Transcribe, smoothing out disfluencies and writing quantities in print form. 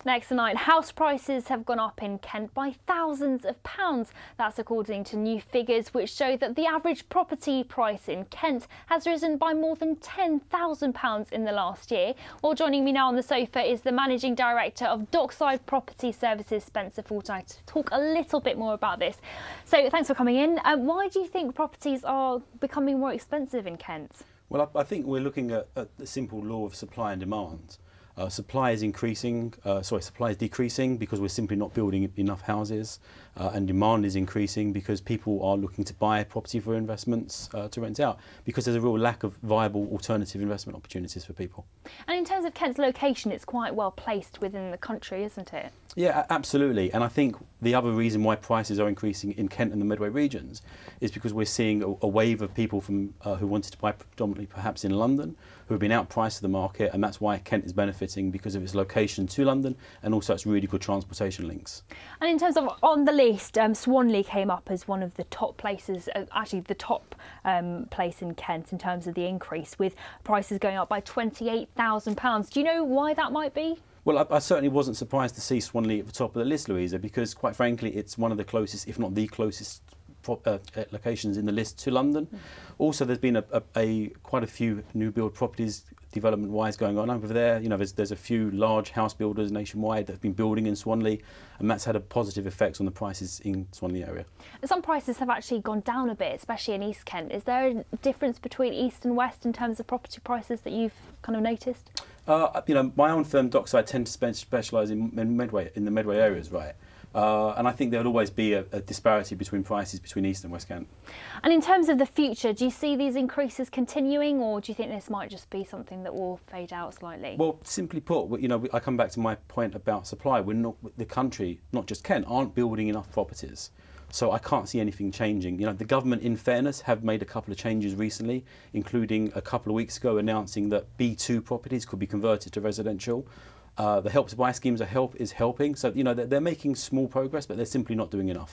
Next tonight, house prices have gone up in Kent by thousands of pounds. That's according to new figures which show that the average property price in Kent has risen by more than £10,000 in the last year. Well, joining me now on the sofa is the Managing Director of Dockside Property Services, Spencer Fortag, to talk a little bit more about this. So thanks for coming in. Why do you think properties are becoming more expensive in Kent? Well, I think we're looking at the simple law of supply and demand. Supply is decreasing because we're simply not building enough houses, and demand is increasing because people are looking to buy property for investments to rent out, because there's a real lack of viable alternative investment opportunities for people. And in terms of Kent's location, it's quite well placed within the country, isn't it? Yeah, absolutely. And I think the other reason why prices are increasing in Kent and the Medway regions is because we're seeing a wave of people from who wanted to buy predominantly perhaps in London, who have been outpriced to the market, and that's why Kent is benefiting because of its location to London and also its really good transportation links. And in terms of on the list, Swanley came up as one of the top places, actually the top place in Kent in terms of the increase, with prices going up by £28,000. Do you know why that might be? Well, I certainly wasn't surprised to see Swanley at the top of the list, Louisa, because quite frankly, it's one of the closest, if not the closest, locations in the list to London. Also, there's been quite a few new build properties development-wise going on over there. You know, there's a few large house builders nationwide that have been building in Swanley, and that's had a positive effect on the prices in Swanley area. Some prices have actually gone down a bit, especially in East Kent. Is there a difference between East and West in terms of property prices that you've kind of noticed? You know, my own firm, Dockside, tend to specialise in the Medway areas, right? And I think there'll always be a disparity between prices between East and West Kent. And in terms of the future, do you see these increases continuing, or do you think this might just be something that will fade out slightly? Well, simply put, you know, I come back to my point about supply. The country, not just Kent, aren't building enough properties. So I can't see anything changing. You know, the government, in fairness, have made a couple of changes recently, including a couple of weeks ago announcing that B2 properties could be converted to residential. The Help to Buy schemes is helping. So, you know, they're making small progress, but they're simply not doing enough.